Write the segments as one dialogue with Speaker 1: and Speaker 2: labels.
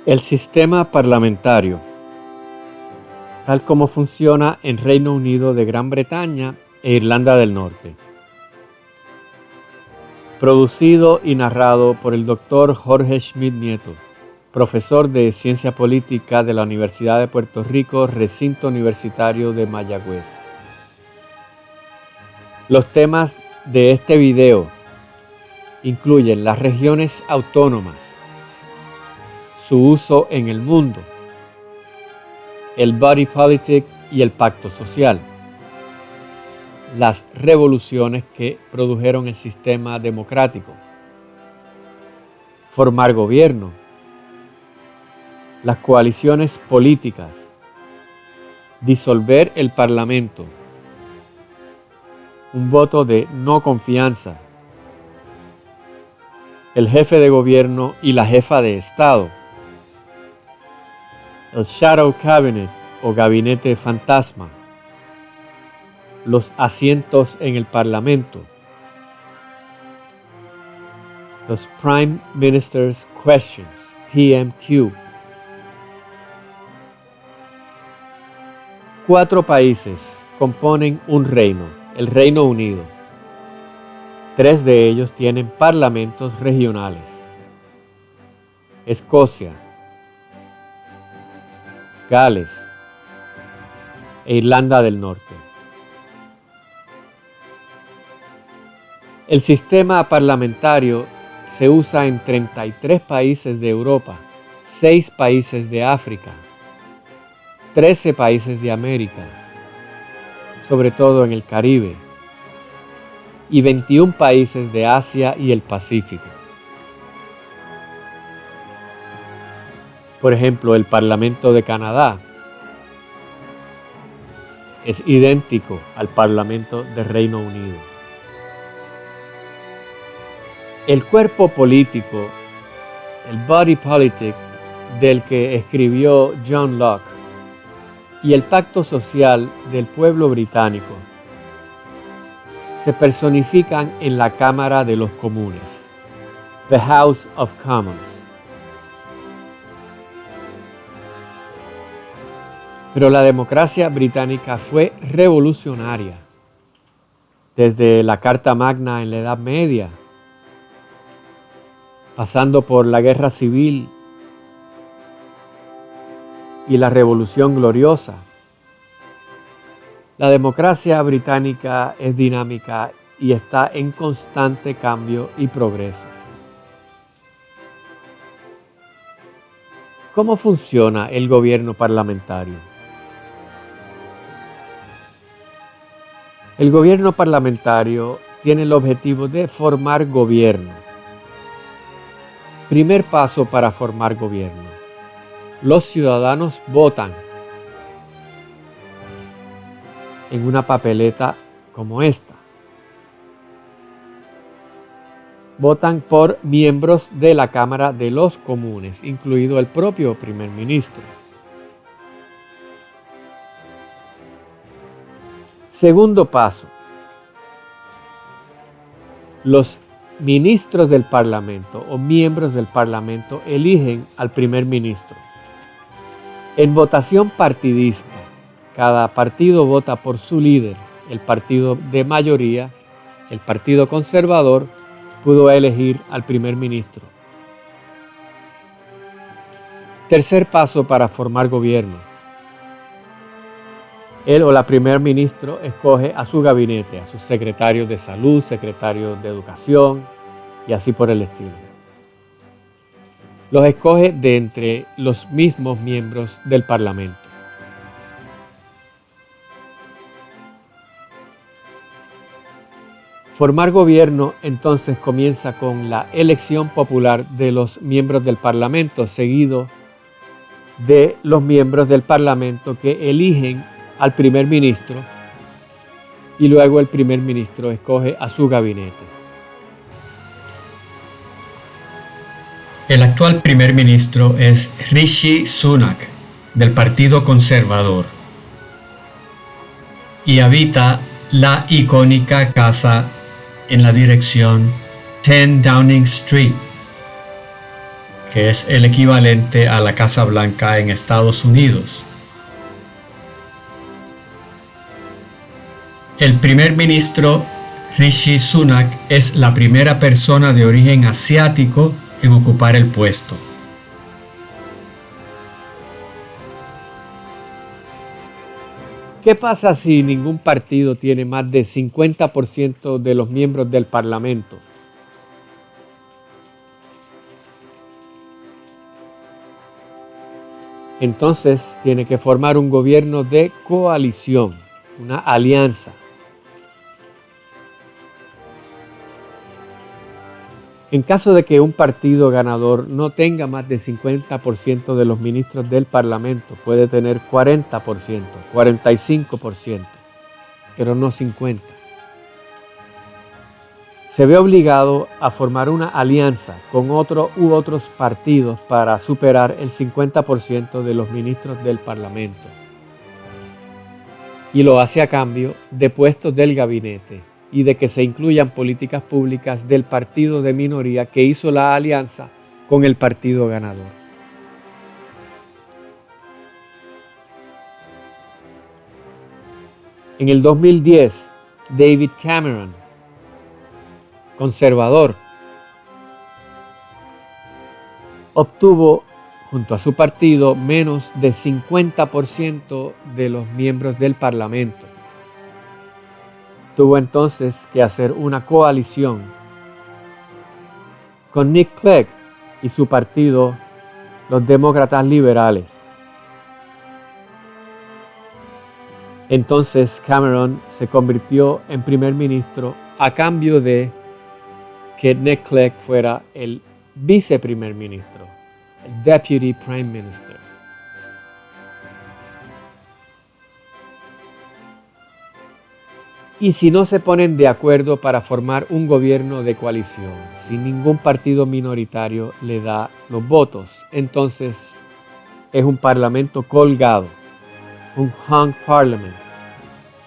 Speaker 1: El sistema parlamentario, tal como funciona en Reino Unido de Gran Bretaña e Irlanda del Norte. Producido y narrado por el Dr. Jorge Schmidt Nieto, profesor de Ciencia Política de la Universidad de Puerto Rico, Recinto Universitario de Mayagüez. Los temas de este video incluyen las regiones autónomas, su uso en el mundo, el body politic y el pacto social, las revoluciones que produjeron el sistema democrático, formar gobierno, las coaliciones políticas, disolver el parlamento, un voto de no confianza, el jefe de gobierno y la jefa de Estado, el Shadow Cabinet o gabinete fantasma, los asientos en el Parlamento, los Prime Minister's Questions, PMQ. 4 países componen un reino, el Reino Unido. 3 de ellos tienen parlamentos regionales: Escocia, Gales e Irlanda del Norte. El sistema parlamentario se usa en 33 países de Europa, 6 países de África, 13 países de América, sobre todo en el Caribe, y 21 países de Asia y el Pacífico. Por ejemplo, el Parlamento de Canadá es idéntico al Parlamento del Reino Unido. El cuerpo político, el body politic del que escribió John Locke, y el pacto social del pueblo británico se personifican en la Cámara de los Comunes, the House of Commons. Pero la democracia británica fue revolucionaria. Desde la Carta Magna en la Edad Media, pasando por la Guerra Civil y la Revolución Gloriosa, la democracia británica es dinámica y está en constante cambio y progreso. ¿Cómo funciona el gobierno parlamentario? El gobierno parlamentario tiene el objetivo de formar gobierno. Primer paso para formar gobierno: los ciudadanos votan en una papeleta como esta. Votan por miembros de la Cámara de los Comunes, incluido el propio primer ministro. Segundo paso: los ministros del Parlamento o miembros del Parlamento eligen al primer ministro. En votación partidista, cada partido vota por su líder. El partido de mayoría, el Partido Conservador, pudo elegir al primer ministro. Tercer paso para formar gobierno: él o la primer ministro escoge a su gabinete, a sus secretarios de salud, secretarios de educación y así por el estilo. Los escoge de entre los mismos miembros del Parlamento. Formar gobierno entonces comienza con la elección popular de los miembros del Parlamento, seguido de los miembros del Parlamento que eligen al primer ministro, y luego el primer ministro escoge a su gabinete.
Speaker 2: El actual primer ministro es Rishi Sunak, del Partido Conservador, y habita la icónica casa en la dirección 10 Downing Street, que es el equivalente a la Casa Blanca en Estados Unidos. El primer ministro Rishi Sunak es la primera persona de origen asiático en ocupar el puesto.
Speaker 1: ¿Qué pasa si ningún partido tiene más de 50% de los miembros del Parlamento? Entonces tiene que formar un gobierno de coalición, una alianza. En caso de que un partido ganador no tenga más del 50% de los ministros del Parlamento, puede tener 40%, 45%, pero no 50%. Se ve obligado a formar una alianza con otro u otros partidos para superar el 50% de los ministros del Parlamento. Y lo hace a cambio de puestos del gabinete y de que se incluyan políticas públicas del partido de minoría que hizo la alianza con el partido ganador. En el 2010, David Cameron, conservador, obtuvo junto a su partido menos de 50% de los miembros del Parlamento. Tuvo entonces que hacer una coalición con Nick Clegg y su partido, los Demócratas Liberales. Entonces Cameron se convirtió en primer ministro a cambio de que Nick Clegg fuera el viceprimer ministro, el Deputy Prime Minister. Y si no se ponen de acuerdo para formar un gobierno de coalición, si ningún partido minoritario le da los votos, entonces es un parlamento colgado, un hung parliament.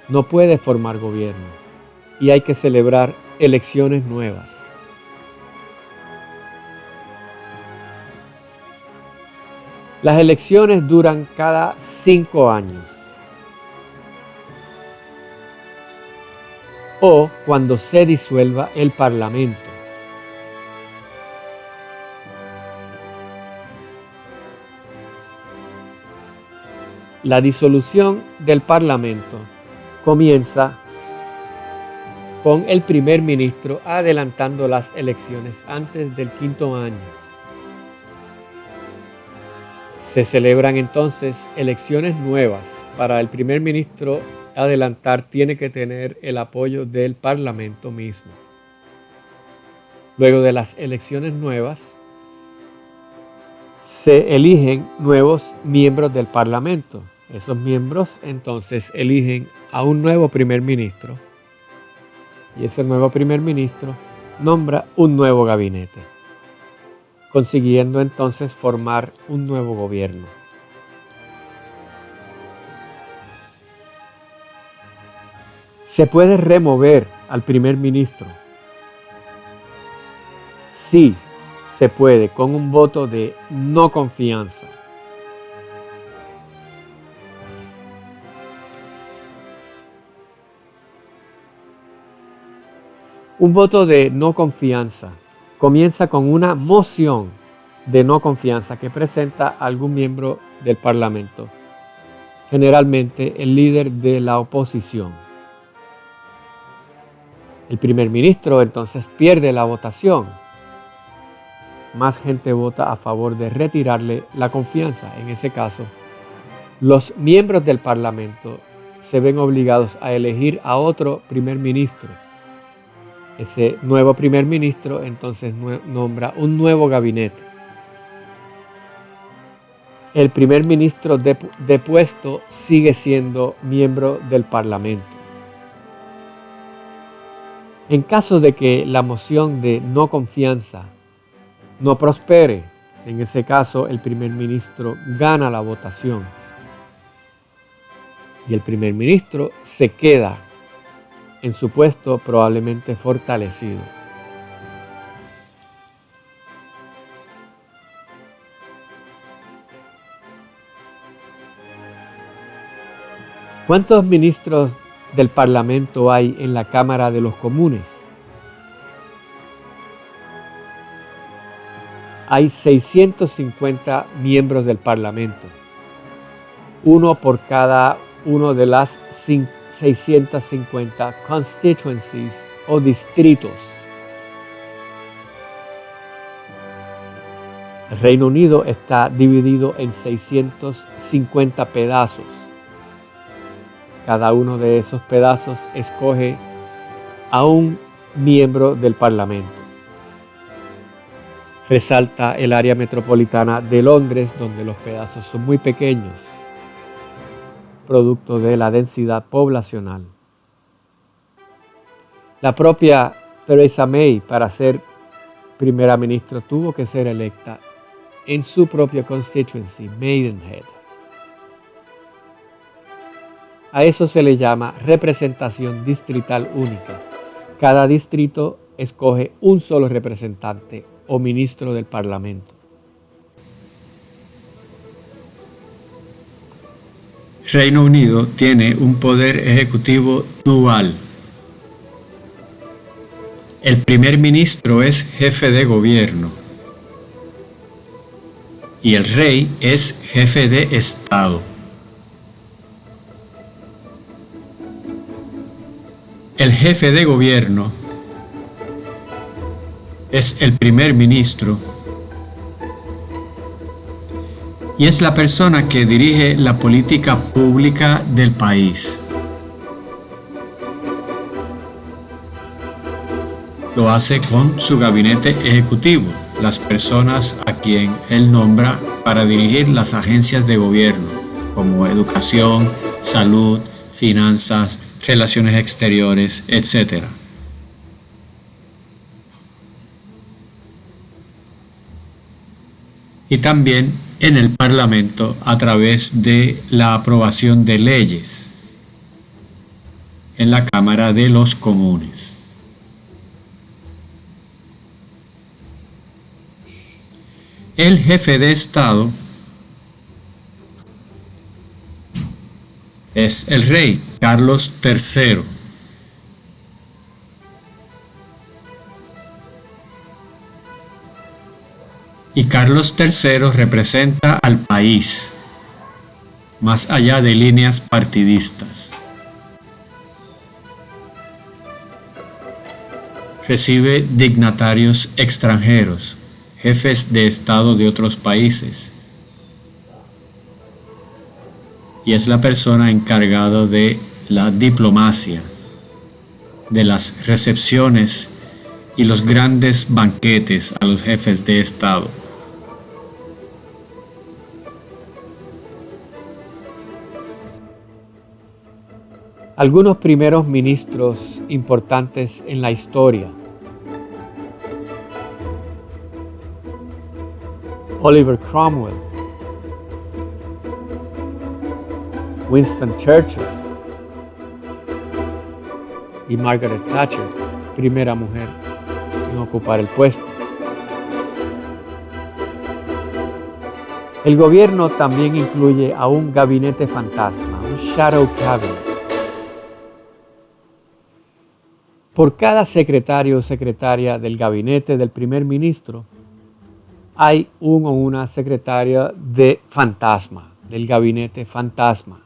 Speaker 1: No puede formar gobierno y hay que celebrar elecciones nuevas. Las elecciones duran cada 5 años. O cuando se disuelva el Parlamento. La disolución del Parlamento comienza con el primer ministro adelantando las elecciones antes del 5º año. Se celebran entonces elecciones nuevas. Para el primer ministro adelantar tiene que tener el apoyo del Parlamento mismo. Luego de las elecciones nuevas, se eligen nuevos miembros del Parlamento. Esos miembros entonces eligen a un nuevo primer ministro y ese nuevo primer ministro nombra un nuevo gabinete, consiguiendo entonces formar un nuevo gobierno. ¿Se puede remover al primer ministro? Sí, se puede, con un voto de no confianza. Un voto de no confianza comienza con una moción de no confianza que presenta algún miembro del Parlamento, generalmente el líder de la oposición. El primer ministro entonces pierde la votación. Más gente vota a favor de retirarle la confianza. En ese caso, los miembros del Parlamento se ven obligados a elegir a otro primer ministro. Ese nuevo primer ministro entonces nombra un nuevo gabinete. El primer ministro depuesto sigue siendo miembro del Parlamento. En caso de que la moción de no confianza no prospere, en ese caso el primer ministro gana la votación y el primer ministro se queda en su puesto probablemente fortalecido. ¿Cuántos ministros del Parlamento hay en la Cámara de los Comunes? Hay 650 miembros del Parlamento, uno por cada uno de las 650 constituencies o distritos. El Reino Unido está dividido en 650 pedazos. Cada uno de esos pedazos escoge a un miembro del Parlamento. Resalta el área metropolitana de Londres, donde los pedazos son muy pequeños, producto de la densidad poblacional. La propia Theresa May, para ser primera ministra, tuvo que ser electa en su propia constituency, Maidenhead. A eso se le llama representación distrital única. Cada distrito escoge un solo representante o ministro del Parlamento.
Speaker 2: Reino Unido tiene un poder ejecutivo dual. El primer ministro es jefe de gobierno y el rey es jefe de estado. El jefe de gobierno es el primer ministro y es la persona que dirige la política pública del país. Lo hace con su gabinete ejecutivo, las personas a quien él nombra para dirigir las agencias de gobierno, como educación, salud, finanzas, relaciones exteriores, etc. Y también en el Parlamento a través de la aprobación de leyes en la Cámara de los Comunes. El jefe de Estado es el rey Carlos III. Y Carlos III representa al país, más allá de líneas partidistas. Recibe dignatarios extranjeros, jefes de Estado de otros países. Y es la persona encargada de la diplomacia, de las recepciones y los grandes banquetes a los jefes de Estado.
Speaker 1: Algunos primeros ministros importantes en la historia. Oliver Cromwell, Winston Churchill y Margaret Thatcher, primera mujer en ocupar el puesto. El gobierno también incluye a un gabinete fantasma, un shadow cabinet. Por cada secretario o secretaria del gabinete del primer ministro, hay un o una secretaria de fantasma, del gabinete fantasma,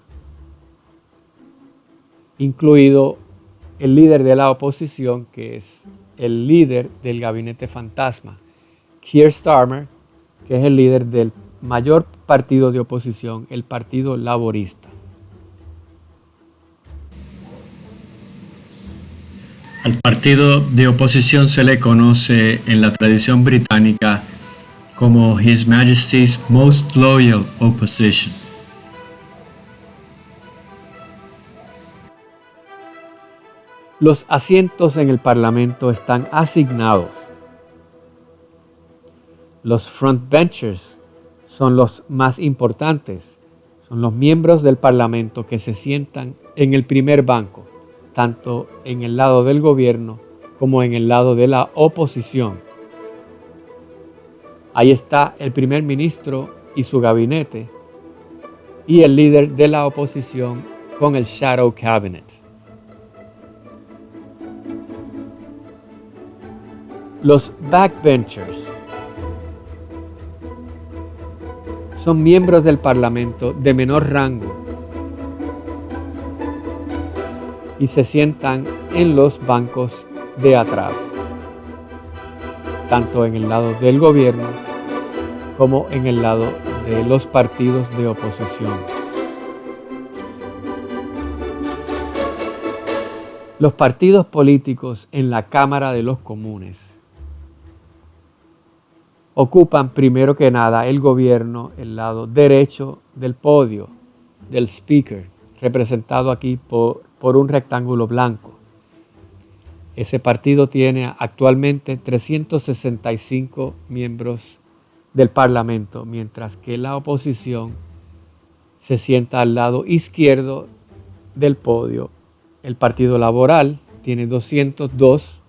Speaker 1: incluido el líder de la oposición, que es el líder del gabinete fantasma, Keir Starmer, que es el líder del mayor partido de oposición, el Partido Laborista.
Speaker 2: Al partido de oposición se le conoce en la tradición británica como His Majesty's Most Loyal Opposition.
Speaker 1: Los asientos en el Parlamento están asignados. Los frontbenchers son los más importantes. Son los miembros del Parlamento que se sientan en el primer banco, tanto en el lado del gobierno como en el lado de la oposición. Ahí está el primer ministro y su gabinete, y el líder de la oposición con el Shadow Cabinet. Los backbenchers son miembros del Parlamento de menor rango y se sientan en los bancos de atrás, tanto en el lado del gobierno como en el lado de los partidos de oposición. Los partidos políticos en la Cámara de los Comunes ocupan primero que nada el gobierno, el lado derecho del podio, del speaker, representado aquí por un rectángulo blanco. Ese partido tiene actualmente 365 miembros del Parlamento, mientras que la oposición se sienta al lado izquierdo del podio. El Partido Laboral tiene 202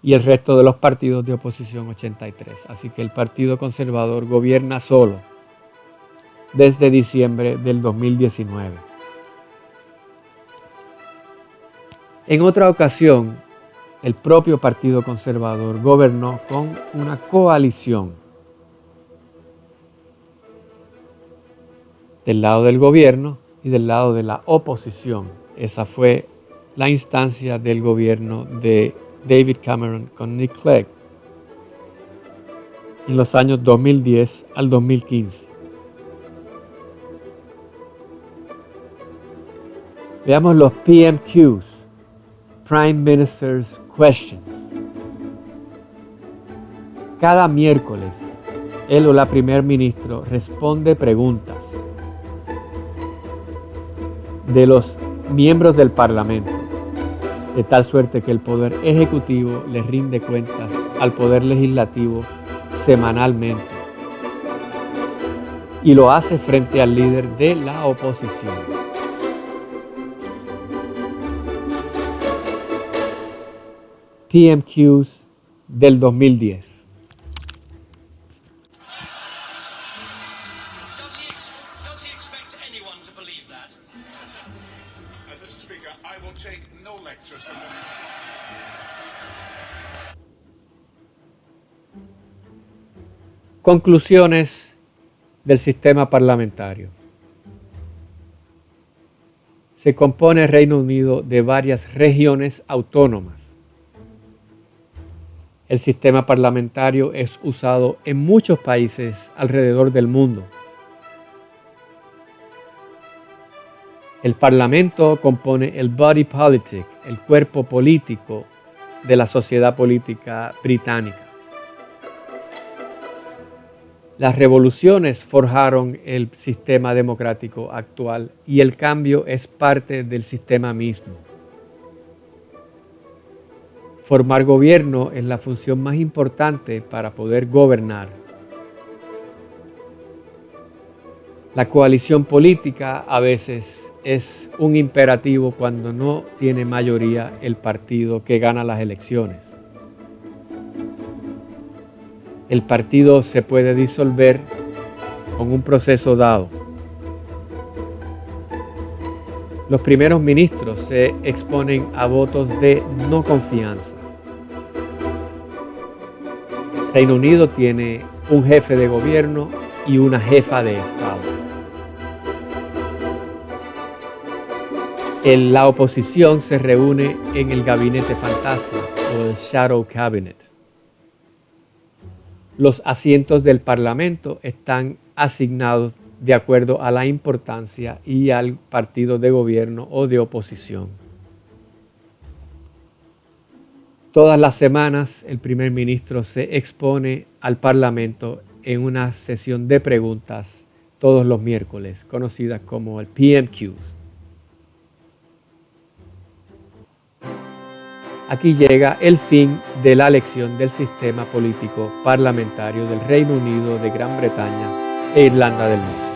Speaker 1: y el resto de los partidos de oposición 83. Así que el Partido Conservador gobierna solo desde diciembre del 2019. En otra ocasión, el propio Partido Conservador gobernó con una coalición del lado del gobierno y del lado de la oposición. Esa fue la instancia del gobierno de David Cameron con Nick Clegg en los años 2010 al 2015. Veamos los PMQs, Prime Minister's Questions. Cada miércoles, él o la primer ministro responde preguntas de los miembros del Parlamento, de tal suerte que el Poder Ejecutivo le rinde cuentas al Poder Legislativo semanalmente y lo hace frente al líder de la oposición. PMQs del 2010.
Speaker 3: Does he expect anyone to believe that?
Speaker 4: Mr. Speaker, I will take no lectures from the...
Speaker 1: Conclusiones del sistema parlamentario. Se compone el Reino Unido de varias regiones autónomas. El sistema parlamentario es usado en muchos países alrededor del mundo. El Parlamento compone el body politic, el cuerpo político de la sociedad política británica. Las revoluciones forjaron el sistema democrático actual y el cambio es parte del sistema mismo. Formar gobierno es la función más importante para poder gobernar. La coalición política a veces es un imperativo cuando no tiene mayoría el partido que gana las elecciones. El partido se puede disolver con un proceso dado. Los primeros ministros se exponen a votos de no confianza. Reino Unido tiene un jefe de gobierno y una jefa de Estado. La oposición se reúne en el gabinete fantasma o el Shadow Cabinet. Los asientos del Parlamento están asignados de acuerdo a la importancia y al partido de gobierno o de oposición. Todas las semanas el primer ministro se expone al Parlamento en una sesión de preguntas todos los miércoles, conocidas como el PMQ. Aquí llega el fin de la elección del sistema político parlamentario del Reino Unido, de Gran Bretaña e Irlanda del Norte.